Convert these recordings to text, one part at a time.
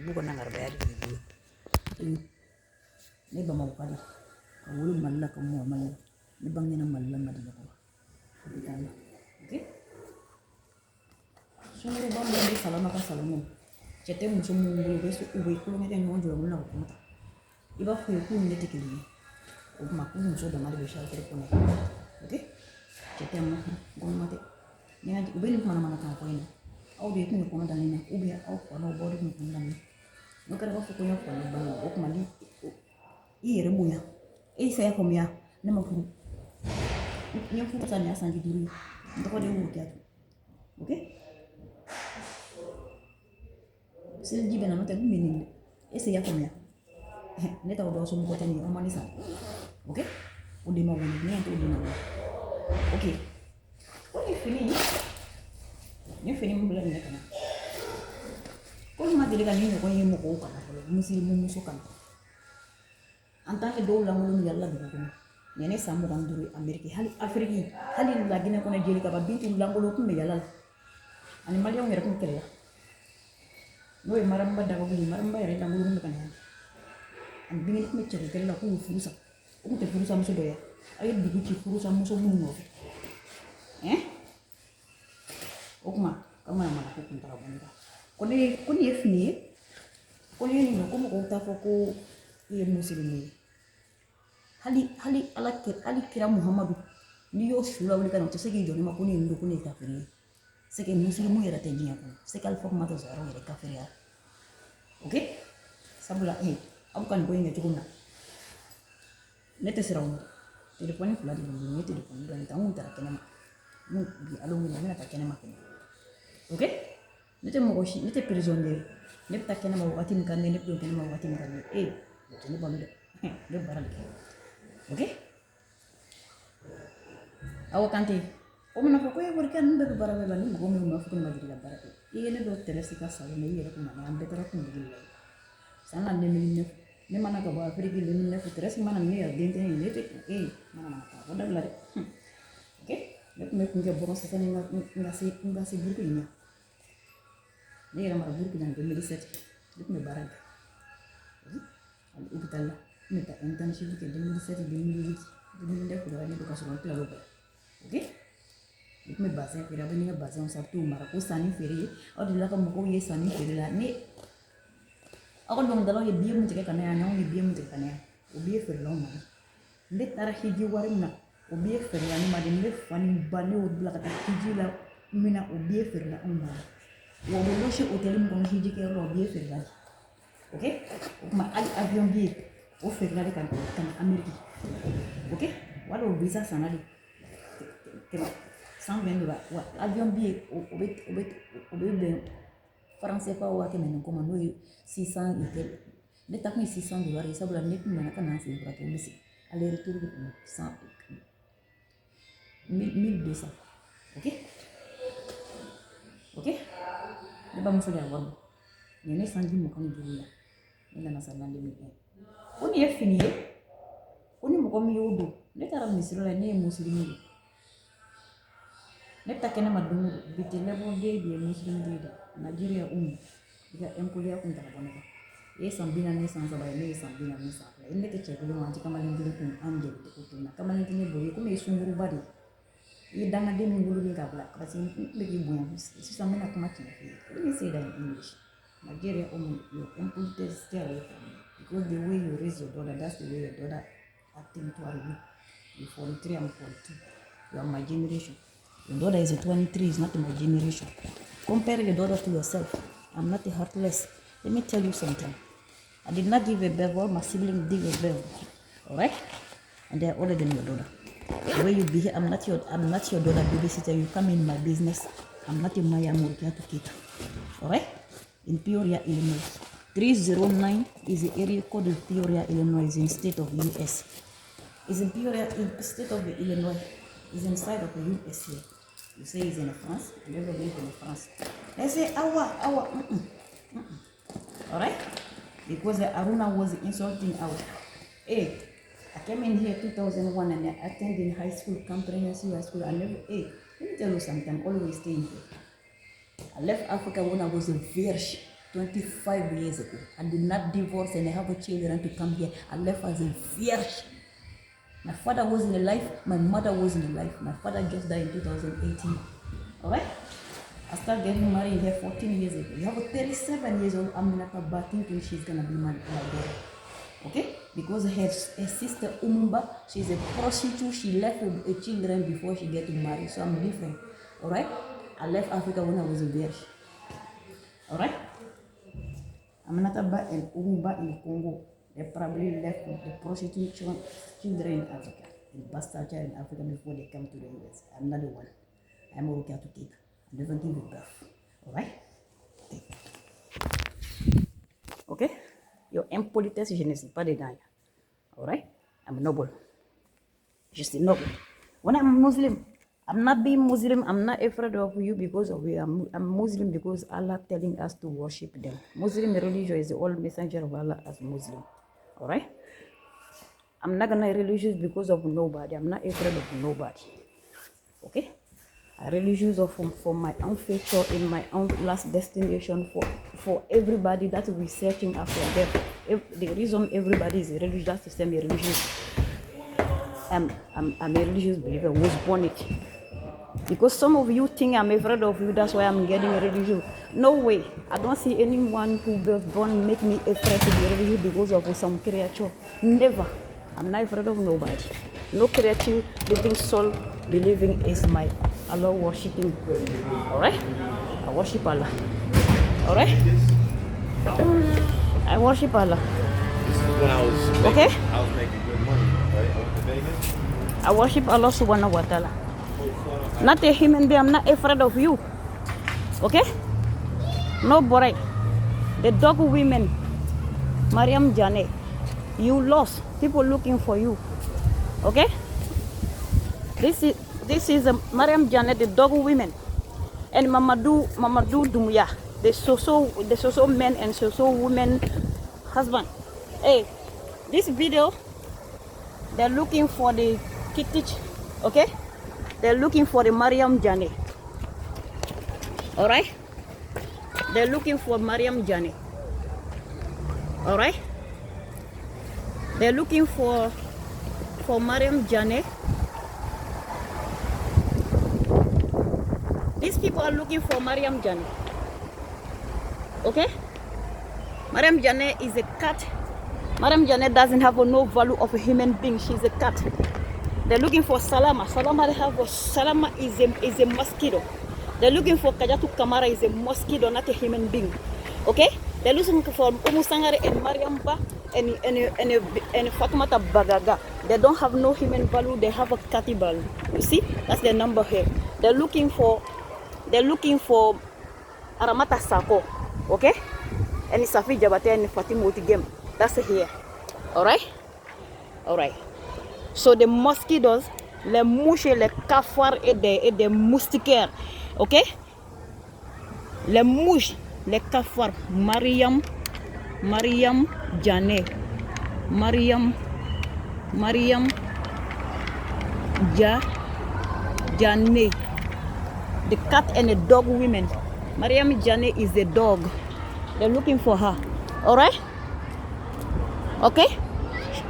bukan nangar bayar itu. Ini bama bukali. Kamu malah kamu malah. Ini bangnya malah madina ko. Okay? Sungguh bang dia salam apa salam. Cete musuh mulu besu ubi kulo ngete nyon jual mula ko mata. Iba fuyo ku ngete kili. Ko maku musuh damar besar telepon. Okay? Cete amma gomate. Ni ngaji ubi ni mana ka ko ini. Au dia ku ko dan ini ubi au ko no body ku dan. Nukar ko ko yo ko bang ko mali. Iya remunya. Saya komia nama furu. Ni furu sana sanji dulu. Untuk kau dia Rokiatou. Okay? Selji bena mata gumini. Saya komia. Ni tahu doa semua kota ni omani sana. Okay? Udah mau ni yang tu udah mau. Okay. Kau ni fini. Ni fini membelah ni kan. Kau mati dekat ni kau yang mau kau kan. Muslim musuh kan. Antara dua orang belum jalan begitu. Ini sama orang dulu Amerika, hali lagi nak kena jadi kabar bintu ulang ulang pun berjalan. Ani malah yang mereka kerja. Noi maramba dah kau beli maramba yang ulang ulang bukan ya. Ani bingit macam kerja aku furusa. Aku tu furusa musuh doya. Ayat dibuci furusa musuh mungo. Aku mah, kamu yang mana aku pun tahu benda. Kau ni fini. Kau ni aku mau kau tahu aku iya muslim ni. Hali kira Muhammadu ni yo shula wuli kana to segi joni makuni ndu kuni kafiri segi muslimu yara tenjiya ko segi al formato zaro yara kafiri ya. Okay? Sabula abu kan boy nge tukuna nete sirawu telefoni kula di ngi telefoni dan tamu tara kenama mu bi alo mu na ta kenama ko. Okay? Nete mo goshi nete prisonnier nete ta kenama wati mkan ne nete kenama wati mkan ne ni bamu de baral ke. Okay? Awak kanti. Kamu nak aku yang berikan bebe barang bebe ni, kamu mau aku yang bagi dia barang. Iya ni dokter sika salu ni, iya aku mana ambil terus aku bagi dia. Sana ni ni mana kau bawa pergi ni ni terus mana ni ya dia ni tu, mana kau dah belari. Okay? Lepas ni aku borong sesuatu ni nggak sih buruk ini. Ni orang marah buruk dan dia melihat. Lepas ni barang. Ibu tala. Minta internship ke dia melihat dia kuda ni bukan soal tu lalu. Okay? Itu bahasa kira ni bahasa yang satu maraku sani feri. Atau dia kan muka ye sani feri lah ni. Aku dong dalam ye biar mencegah kanaya, nyong ye biar mencegah kanaya. Ubiye feri lah mana. Ni tarah hiji warim na. Ubiye feri lah ni macam ni fani bani udlah kata hiji lah mina ubiye feri lah umma. Wabulo she hotel mukong hiji ke lo ubiye feri lah. Okay? Ma avion biye. O feri lah kan Amerika. Okay? Walau visa sana di. Kena 120 dolar. Avion billet obet français pas wa ke menon comme nous 600 itel. Ne tak ni 600 dollars ça bulan net mana kan nasi berapa mesti. Aller retour 100 1200. Okay? Okay? Dia bangun sudah awal. Ini sanji mukan dulu ya. Ini nasalan di ni. Oni ya fini. Oni mukan yodo. Ne taram misro la ne muslim. Ne takena madungu bitile bonde bi muslim de Nigeria Ika empulia kun tak bona. Sambina ni sansa ba ne sambina ni sa. Inde ke chekulu manji kama lindile kun anje de kutuna. Kama lindile boye kuma isunguru bari. Danga de mingulu ni kabla. Kasi legi buya. Samena kuma chini. Let me say that in English. Nigeria your employees stay away from you. Because the way you raise your daughter, that's the way your daughter acting toward you. You're 43, I'm 42. You are my generation. Your daughter is a 23, is not my generation. Compare your daughter to yourself. I'm not a heartless. Let me tell you something. I did not give a birth, or my sibling did a birth. Alright? And they are older than your daughter. The way you behave, I'm not your daughter babysitter. You come in my business. I'm not your Maya Rokiatou Keita. Alright? In Peoria, Illinois. 309 is the area code of Peoria, Illinois, in state of US. It's in Peoria, in state of Illinois. It's inside of the US here. You say it's in France. You never live in France. They say, awa. Alright? Because Aruna was insulting our. Hey, I came in here 2001 and I attended high school, comprehensive high school. I never, let me tell you something, I'm always staying here. I left Africa when I was a virgin. 25 years ago. I did not divorce and I have a children to come here. I left as a virgin. My father wasn't alive. My mother wasn't alive. My father just died in 2018. Alright? I started getting married here 14 years ago. You have a 37 years old Aminata thinking she's gonna be my daughter. Okay? Because her sister Umumba, she's a prostitute. She left her children before she get married. So I'm different. Alright? I left Africa when I was a virgin. Alright? Aminata and Umumba in Congo. They probably left the prostitute children in Africa, the bastard child in Africa before they come to the US. I'm not the one. I'm Rokiatou Keita. I never give a birth. Alright? Okay? Your impolitesse, je ne suis pas dedans. Alright? I'm noble. Je suis noble. When I'm Muslim, I'm not being Muslim. I'm not afraid of you because of you. I'm Muslim because Allah telling us to worship them. Muslim religion is the old messenger of Allah as Muslim. Alright? I'm not gonna religious because of nobody. I'm not afraid of nobody. Okay? I religious for my own future in my own last destination for everybody that we're searching after them. The reason everybody is religious, that's the same religious. I'm a religious believer, was born it. Because some of you think I'm afraid of you, that's why I'm getting religious. No way. I don't see anyone who was born make me afraid to be religious because of some creature. Never. I'm not afraid of nobody. No creature, living soul, believing is my Allah worshipping. Alright? I worship Allah. Alright? I worship Allah. This is when I was making good money, right? I was Vegas. I worship Allah subhanahu wa ta'ala. Not a human being, I'm not afraid of you. Okay? No boy. The dog women, Mariam Jane, you lost. People looking for you. Okay? This is Mariam Jane, the dog women. And Mamadou Dumya, the so men and so women husband. Hey, this video, they're looking for the Kitich, okay? They're looking for the Mariam Jane. Alright? They're looking for Mariam Jane. Alright? They're looking for Mariam Jane. These people are looking for Mariam Jane. Okay? Mariam Jane is a cat. Mariam Jane doesn't have no value of a human being. She's a cat. They're looking for Salama. Salama is a mosquito. They're looking for Kajatu Kamara is a mosquito, not a human being. Okay? They're looking for Umusangare and Mariamba and Fatumata Bagaga. They don't have no human value. They have a catty value. You see? That's the number here. They're looking for Aramata Sako. Okay? And Safi Jabate and Fatimoti game. That's here. Alright? Alright. So the mosquitoes, les mouches, les cafards et des moustiquaires. Ok? Les mouches, les cafards. Mariam Jane. Mariam Jane. The cat and the dog women. Mariam Jane is a dog. They're looking for her. Alright? Okay?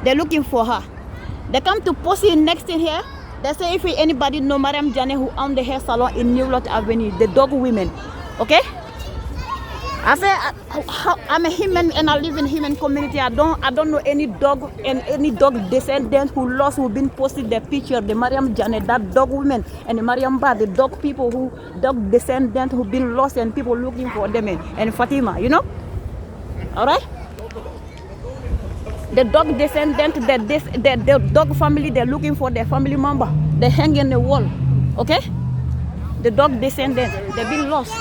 They're looking for her. They come to post it next in here. They say if anybody know Mariam Jane who owned the hair salon in New York Avenue, the dog women. Okay? I say I'm a human and I live in human community. I don't know any dog and any dog descendant who lost who been posted their picture, the Mariam Jane, that dog women, and the Mariam Ba, the dog people who dog descendant who been lost and people looking for them and Fatima, you know? Alright? The dog descendant, the dog family, they're looking for their family member. They hang in the wall. Okay? The dog descendant, they've been lost.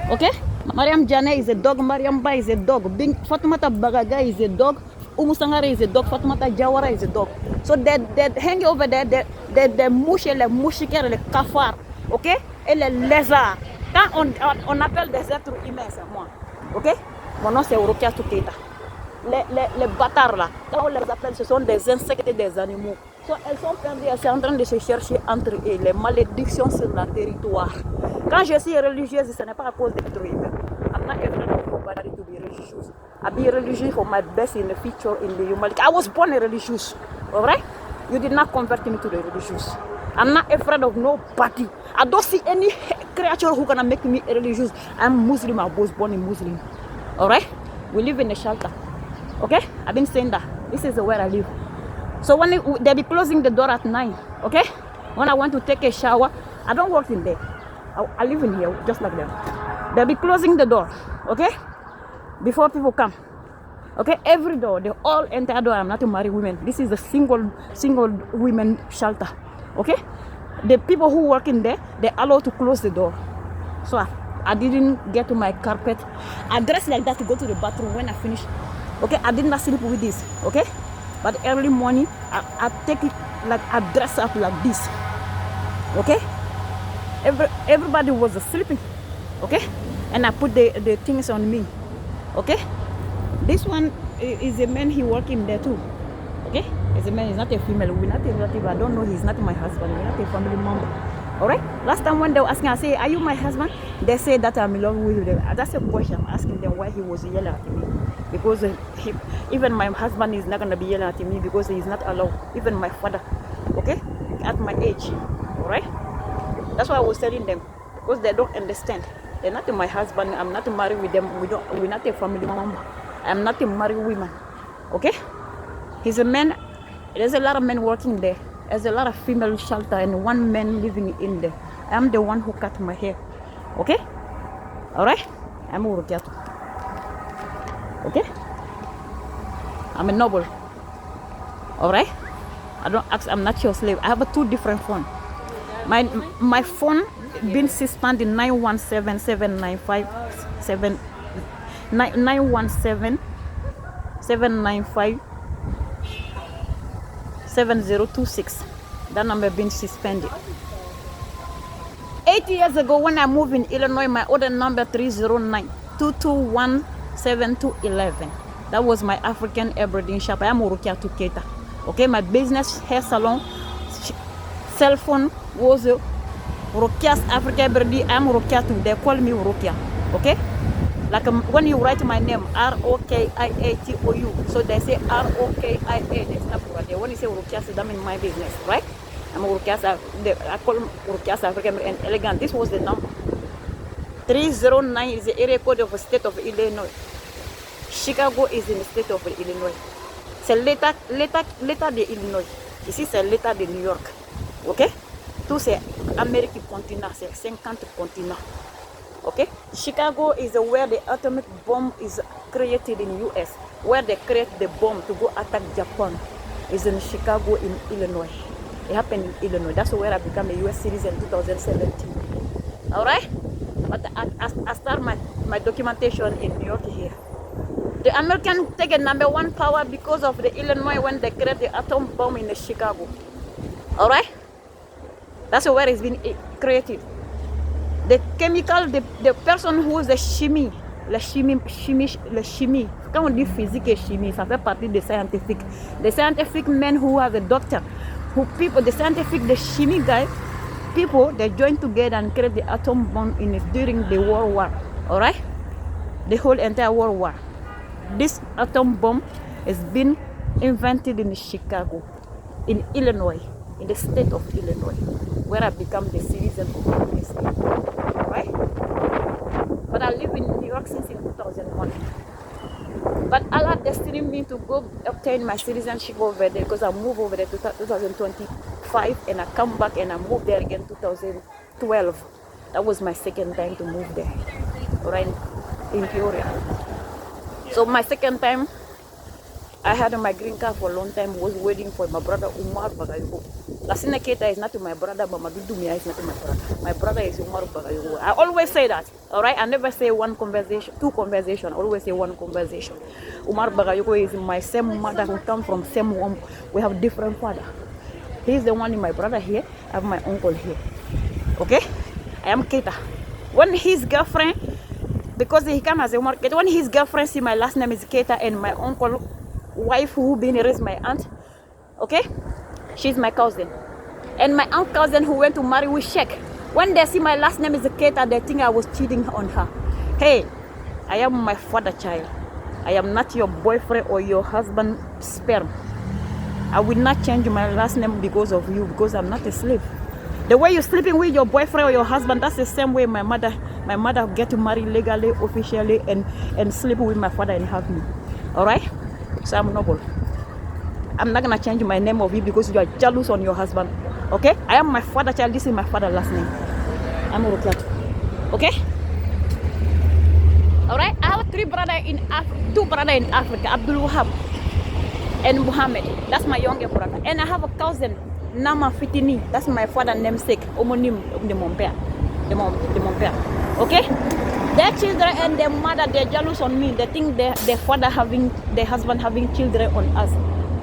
Okay? Mariam Jane is a dog, Mariam Ba is a dog, Fatumata Bagaga is a dog, Umusangare is a dog, Fatumata Jawara is a dog. So they hang over there, they mouches, les mouchiquaires, les cafards, ok? Et les lézards. Quand on appelle des êtres humains, c'est moi. Ok? Mon nom c'est Rokiatou Keita. Les bâtards là, quand on les appelle, ce sont des insectes et des animaux. So, elles sont perdues, elles sont en train de se chercher entre eux, les malédictions sur le territoire. Quand je suis religieuse, ce n'est pas à cause d'être humain. not afraid of nobody to be religious. I be religious for my best in the future in the human. I was born a religious, all right? You did not convert me to the religious. I'm not afraid of nobody. I don't see any creature who gonna make me a religious. I'm Muslim. I was born a Muslim, all right? We live in a shelter, okay? I've been saying that. This is where I live. So when they be closing the door at 9, okay? When I want to take a shower, I don't work in there. I live in here just like them. They'll be closing the door, okay? Before people come, okay? Every door, the all entire door. I'm not to marry women. This is a single women shelter, okay? The people who work in there, they're allowed to close the door. So I didn't get to my carpet. I dress like that to go to the bathroom when I finish, okay? I did not sleep with this, okay? But early morning, I take it like I dress up like this, okay? Everybody was sleeping, okay? And I put the things on me, okay? This one is a man, he working there too, okay? It's a man, he's not a female, we're not a relative, I don't know, he's not my husband, we're not a family member, all right? Last time when they were asking, I say, are you my husband? They say that I'm in love with them. That's a question, I'm asking them why he was yelling at me. Because even my husband is not going to be yelling at me because he's not allowed, even my father, okay? At my age, all right? That's why I was telling them, because they don't understand. They're not my husband. I'm not married with them. We're not a family member. I'm not a married woman. Okay? He's a man. There's a lot of men working there. There's a lot of female shelter and one man living in there. I'm the one who cut my hair. Okay? Alright? I'm a Rokiatou. Okay? I'm a noble. Alright? I'm not your slave. I have two different phones. My phone been suspended 917-795-7026. That number been suspended. 8 years ago when I moved in Illinois, my other number 309-221-7211. That was my African Aberdeen shop. I am Rokiatou Keita. Okay, my business hair salon, cell phone was Rokia's Africa Aberdeen. I am Rokiatou. They call me Rokia. Okay, like when you write my name Rokiatou, so they say Rokia. That's not right. When you say Rokia, that means my business, right? I'm Rokia's. I call Rokia's Africa and elegant. This was the number. 309 is the area code of the state of Illinois. Chicago is in the state of Illinois. C'est l'état de Illinois. Ici, c'est l'état de New York. Ok? Tout c'est Amérique continent, c'est 50 continents. Ok? Chicago is where the atomic bomb is created in US. Where they create the bomb to go attack Japan is in Chicago in Illinois. It happened in Illinois. That's where I became a US citizen in 2017. Alright? But I start my documentation in New York here. The Americans take a #1 power because of the Illinois when they create the atom bomb in the Chicago. Alright? That's where it's been created. The chemical, the person who is the chimie, quand on dit physique et chimie, ça fait partie des scientifiques. The scientific men who are the doctor, the scientific, the chimie guy, people, they join together and create the atom bomb during the World War. Alright? The whole entire World War. This atom bomb has been invented in Chicago, in Illinois, in the state of Illinois, where I become the citizen of the state. Alright? But I live in New York since 2001. But Allah destined me to go obtain my citizenship over there because I moved over there to 2025 and I come back and I moved there again 2012. That was my second time to move there, right in Peoria. So my second time, I had my green card for a long time, was waiting for my brother Umar Bagayoko. Lasina Keita is not my brother, but Madudu Mia is not my brother. My brother is Umar Bagayoko. I always say that, alright? I never say one conversation, two conversations, I always say one conversation. Umar Bagayoko is my same mother who come from same womb. We have different father. He's the one in my brother here, I have my uncle here. Okay? I am Keita. When his girlfriend, because he come as a Umar Keita, when his girlfriend see my last name is Keita and my uncle wife who been raised my aunt, okay, she's my cousin, and my aunt cousin who went to marry with Sheikh, when they see my last name is Keita, they think I was cheating on her. Hey, I am my father child. I am not your boyfriend or your husband's sperm. I will not change my last name because of you, because I'm not a slave. The way you're sleeping with your boyfriend or your husband, that's the same way my mother get to marry legally, officially, and sleep with my father and have me. Alright? So I'm noble. I'm not gonna change my name of you because you are jealous on your husband. Okay? I am my father child. This is my father's last name. I'm Rokiatou. Okay? Alright? I have two brothers in Africa, Abdul Wahab and Muhammad. That's my younger brother. And I have a cousin, Nama Fitini. That's my father's namesake, Omonim de mon père. De mon père. Okay? Their children and their mother, they're jealous on me. They think their husband having children on us.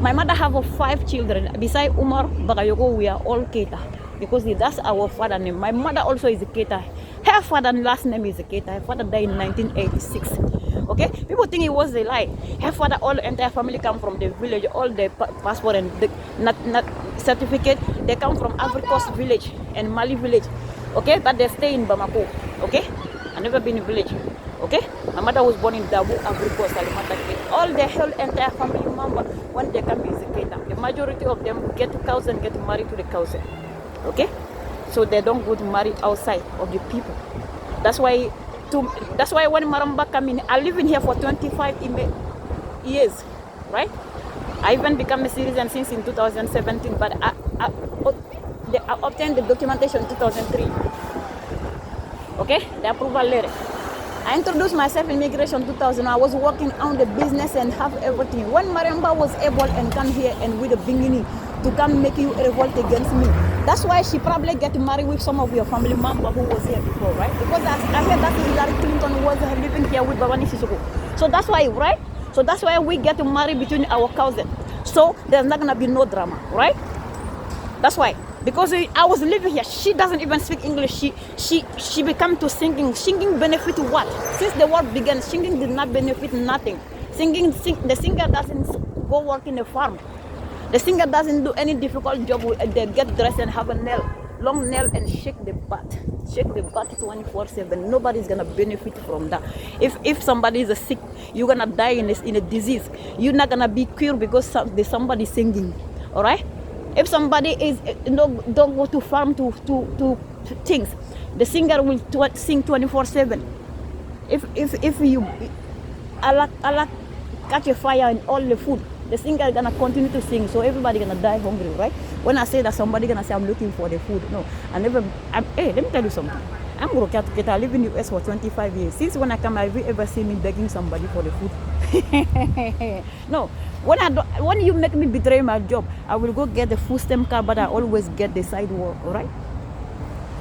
My mother have 5 children. Besides Umar, Bagayogo, we are all Keita. Because that's our father name. My mother also is a Keita. Her father's last name is a Keita. Her father died in 1986. Okay? People think it was a lie. Her father, all the entire family come from the village. All the passport and the not certificate, they come from Ivory Coast village and Mali village. Okay? But they stay in Bamako. Okay? I've never been in village. Okay? My mother was born in Dabu, Ivory Coast, all the whole entire family member, when they come is a Keita. The majority of them get to cows and get married to the cows. Okay? So they don't go to marry outside of the people. That's why when Maramba come in, I live in here for 25 years, right? I even become a citizen since in 2017, but I obtained the documentation in 2003. Okay? The approval letter. I introduced myself in immigration 2000. I was working on the business and have everything. When Maramba was able and come here and with a bingini to come make you revolt against me, that's why she probably get married with some of your family member who was here before, right? Because I heard that Hillary Clinton was living here with Babani Sissoko. So that's why, right? So that's why we get married between our cousins. So there's not gonna be no drama, right? That's why. Because I was living here, she doesn't even speak English. She became to singing. Singing benefit what? Since the war began, singing did not benefit nothing. The singer doesn't go work in a farm. The singer doesn't do any difficult job. They get dressed and have a long nail and shake the butt 24/7. Nobody's gonna benefit from that. If somebody is sick, you're gonna die in a disease. You're not gonna be cured because there's somebody singing. All right? If somebody is don't go to farm to things, the singer will sing 24/7. If you Allah catch a fire in all the food, the singer is gonna continue to sing, so everybody gonna die hungry, right? When I say that somebody gonna say I'm looking for the food, no, hey, let me tell you something. I'm Rokiatou Keita. I live in the US for 25 years. Since when I come, have you ever seen me begging somebody for the food? No. When you make me betray my job, I will go get the food stamp card, but I always get the side work, alright?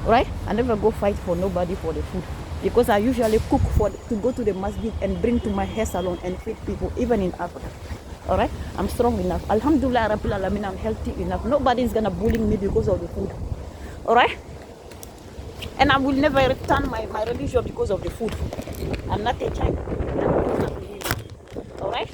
Alright? I never go fight for nobody for the food. Because I usually cook to go to the masjid and bring to my hair salon and feed people, even in Africa. Alright? I'm strong enough. Alhamdulillah, Rabbil Alamin, I'm healthy enough. Nobody is gonna bully me because of the food. Alright? And I will never return my religion because of the food. I'm not a child. Alright?